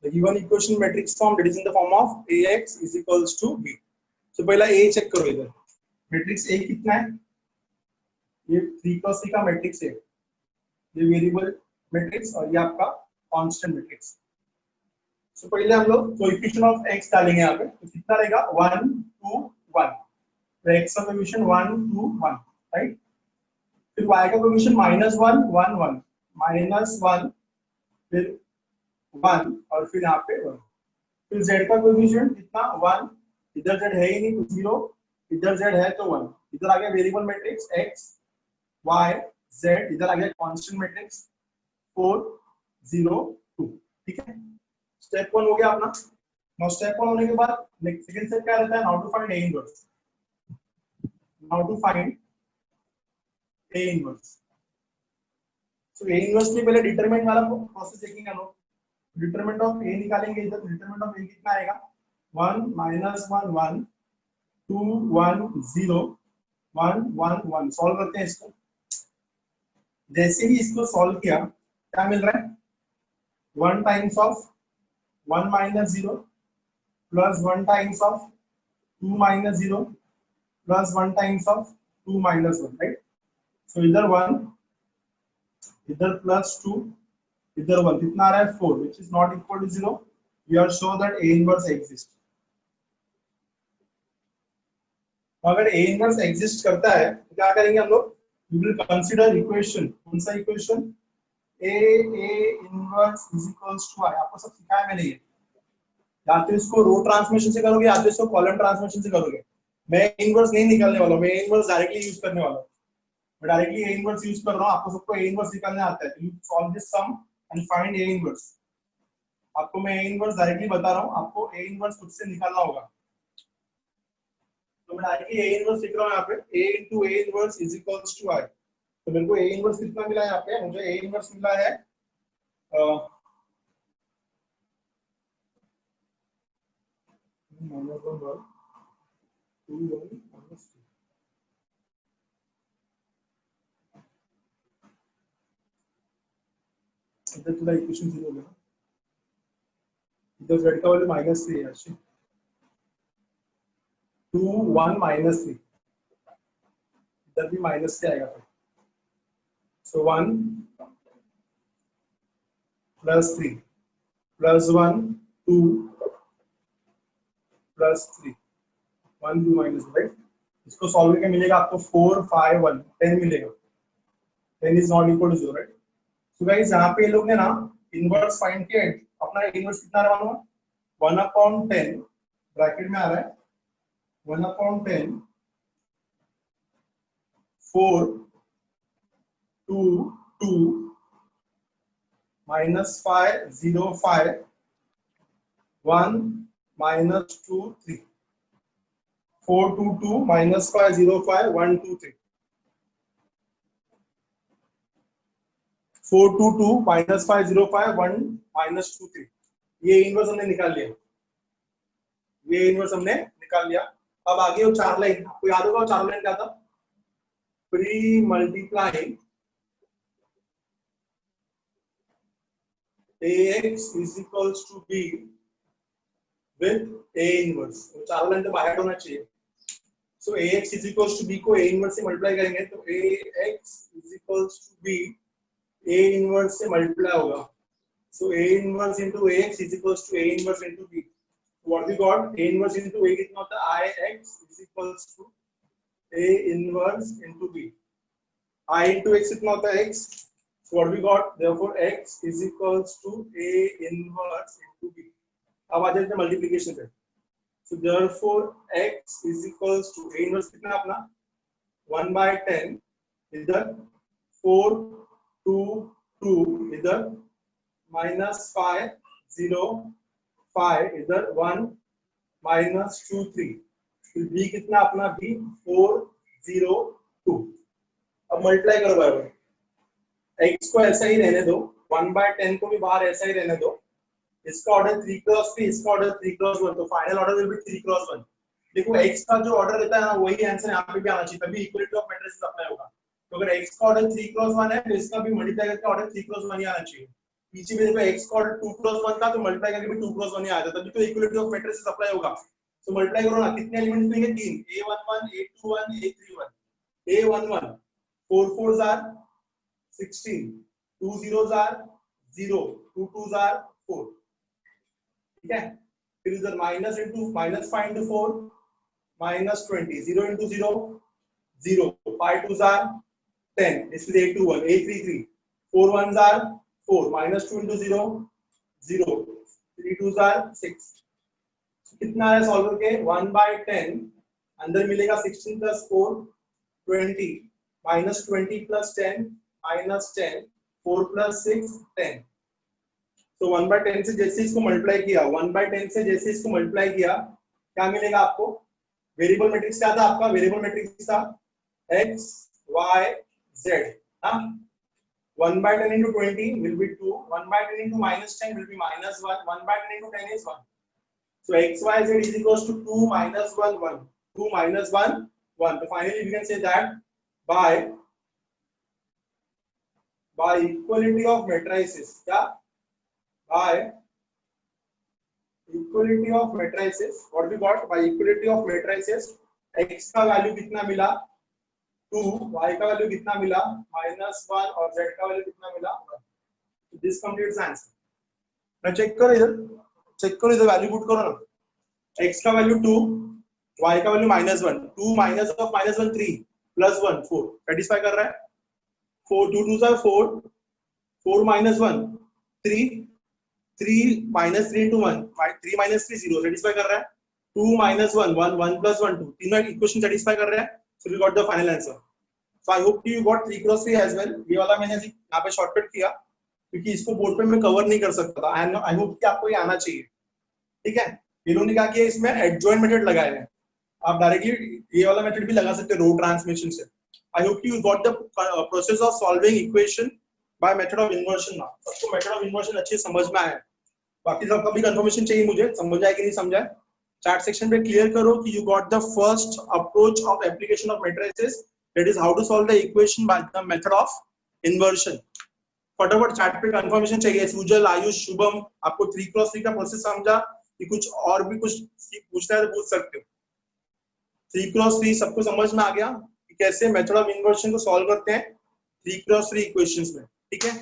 The given equation in matrix form that is in the form of ax is equals to b. So पहला a check करो इधर। Matrix a कितना है? ये 3x3 का matrix है, ये variable matrix और ये आपका कांस्टेंट मैट्रिक्स। सो पहले हम लोग कोएफिशिएंट ऑफ x डालेंगे यहाँ पे, तो कितना रहेगा 1 2 1, तो x का कोएफिशिएंट 1 2 1, राइट। फिर y का कोएफिशिएंट -1 1 1, -1 फिर 1 और फिर यहाँ पे 1। फिर z का कोएफिशिएंट कितना 1, इधर z है ही नहीं तो 0, इधर z है तो 1, इधर आ गया variable matrix x y z, इधर आ गया कांस्टेंट मैट्रिक्स 4 0 2। ठीक है, स्टेप 1 हो गया अपना। नाउ स्टेप 1 होने के बाद सेकंड स्टेप क्या रहता है? Now to find a inverse, now to find a inverse. So a inverse के पहले डिटरमिनेंट वाला प्रोसेस देखेंगे हम लोग। डिटरमिनेंट ऑफ a निकालेंगे, इधर डिटरमिनेंट ऑफ a कितना आएगा 1 -1 1 2 1 0 1 1 1। सॉल्व करते हैं इसको। जैसे ही इसको सॉल्व किया क्या मिल रहा है? 1 times of 1 - 0 plus 1 times of 2 - 0 plus 1 times of 2 - 1, right. So इधर 1, इधर प्लस 2, इधर 1, कितना आ रहा है 4, which is not equal to 0. We are sure that a inverse exists. अगर a inverse exist करता है तो क्या करेंगे हम लोग? We will consider equation. कौन सा equation? a inverse is equals to I. आपको सब सिखाया मैंने ये। या तो इसको रो ट्रांसफॉर्मेशन से करोगे या तो इसको कॉलम ट्रांसफॉर्मेशन से करोगे। मैं a inverse नहीं निकालने वाला हूँ, मैं a inverse डायरेक्टली यूज करने वाला हूँ। मैं डायरेक्टली a inverse यूज कर रहा हूँ, आपको सबको a inverse निकालने आता है। तो you solve this sum and find a inverse. आपको मैं a inverse डायरेक्टली बता रहा हूँ, आपको a inverse खुद से निकालना होगा। तो मैं डायरेक्टली a inverse लिख रहा हूँ यहाँ पे, a into a inverse is equals to I. तो मेरे को a inverse कितना मिला है यहाँ पे? मुझे a inverse मिला है इधर थोड़ा इक्वेशन 0 हो गया, इधर z का वैल्यू -3 है, 2 1 -3, इधर भी -3 आएगा फिर। सो 1 + 3 + 1 2 + 3 1 2 - राइट। इसको सॉल्व करके मिलेगा आपको 4 5 1 10 मिलेगा। 10 is not equal to 0, right. So guys यहाँ पे ये लोग ने ना इनवर्स फाइंड किया, अपना इनवर्स कितना रहने वाला? 1/10 ब्रैकेट में आ रहा है 1/10 4 2 2 -5 0 5 1 -2 3 4 2 2 -5 0 5 1 2 3 4 2 2 -5 0 5 1 -2 3। ये इनवर्स हमने निकाल लिया, ये इनवर्स हमने निकाल लिया। अब आगे वो 4 लाइन, आपको याद होगा वो 4 लाइन क्या था? Pre multiplying ax is equals to b with a inverse। वो 4 लाइन तो बाहर होना चाहिए। सो ax is equals to b को a inverse से मल्टीप्लाई करेंगे तो ax is equals to b a inverse से मल्टीप्लाई होगा। So a inverse into ax is equals to a inverse into b. What we got? A inverse into a कितना होता है? Ix is equals to a inverse into b. I into x कितना होता है? X. So what we got? Therefore x is equals to a inverse into b. अब आ जाते हैं multiplication पे। So therefore x is equals to a inverse कितना अपना 1/10 इधर 4 2 2 इधर -5 0 5 इधर 1 -2 3 फिर b कितना अपना b 4 0 2। अब मल्टीप्लाई करो बराबर, x को ऐसा ही रहने दो, 1/10 को भी बाहर ऐसा ही रहने दो, इसका ऑर्डर 3 क्रॉस 3, इसका ऑर्डर 3 क्रॉस 1, तो final order will be 3 cross 1। देखो x का जो ऑर्डर रहता है ना वही आंसर यहाँ पे भी आना चाहिए, तभी इक्वलिटी ऑफ मैट्रिसेस अप्लाई होगा। तो अगर x का ऑर्डर 3 क्रॉस 1 है तो इसका भी मल्टीप्लाई करके ऑर्डर 3 क्रॉस 1 ही आना चाहिए। पीछे भी देखो x का ऑर्डर 2 क्रॉस 1 था तो मल्टीप्लाई करके भी 2 क्रॉस 1 ही आया था, तभी तो इक्वलिटी ऑफ मैट्रिसेस अप्लाई होगा। तो मल्टीप्लाई करो ना, कितने एलिमेंट्स मिलेंगे 3, a11 a21 a31 a11 4 4s are 16 2 zeros are 0 2 2s are 4, ठीक है। फिर इधर minus into -5 into 4 -20 0 into 0 0 5 2s are 10, this is a21 a33 4 1s are 4 -2 into 0 0 3 2s are 6। कितना है सॉल्व करके 1/10 अंदर मिलेगा 16 plus 4 20 -20 plus 10 -10 4 plus 6 10। तो 1/10 से जैसे इसको मल्टीप्लाई किया, 1/10 से जैसे इसको मल्टीप्लाई किया क्या मिलेगा आपको? वेरिएबल मैट्रिक्स क्या था आपका? वेरिएबल मैट्रिक्स था x y z, हाँ। 1/10 into 20 will be 2, 1/10 into -10 will be -1, 1/10 into 10 is 1. So x y z is equals to 2 minus 1 1, 2 minus 1 1. So finally we can say that by equality of matrices, क्या? By equality of matrices, what we got? By equality of matrices, x का value कितना मिला 2, y का value कितना मिला -1 और z का value कितना मिला 1. So this completes the answer. now check करो इधर वैल्यू पुट करो ना, x का वैल्यू 2, y का value -1, 2 minus of -1 3 plus 1 4, satisfy कर रहा है। 4 2 2s are 4 4 minus 1 3 3 minus 3 into 1 3 minus 3 0, satisfy कर रहा है। 2 minus 1 1 1 plus 1 2, तीनों इक्वेशन सेटिस्फाई कर रहा है। So we got the final answer. So I hope you got 3 cross 3 as well. ये वाला मैंने यहाँ पे शॉर्टकट किया क्योंकि इसको बोर्ड पे मैं कवर नहीं कर सकता था। आई होप कि आपको ये आना चाहिए, ठीक है। ये लोगों ने कहा कि इसमें एडजॉइंट मेथड लगाए हैं, आप डायरेक्टली ये वाला मेथड भी लगा सकते हैं रो ट्रांसमिशन से। I hope you got the process of solving equation by method of inversion ना। सबको मेथड ऑफ इन्वर्शन अच्छे समझ में आया, बाकी सबका भी कंफर्मेशन चाहिए मुझे, समझ आया कि नहीं समझा। चैट सेक्शन पे क्लियर करो कि you got the first approach of application of matrices, that is how to solve the equation by the method of inversion. फटाफट चैट पे कंफर्मेशन चाहिए। सुजल, आयुष, शुभम, आपको 3 क्रॉस 3 का प्रोसेस समझा कि कुछ और भी कुछ पूछना है तो पूछ सकते हो। 3 क्रॉस 3 सबको समझ में आ गया कि कैसे मेथड ऑफ इन्वर्शन को सॉल्व करते हैं 3 क्रॉस 3 इक्वेशंस में, ठीक है।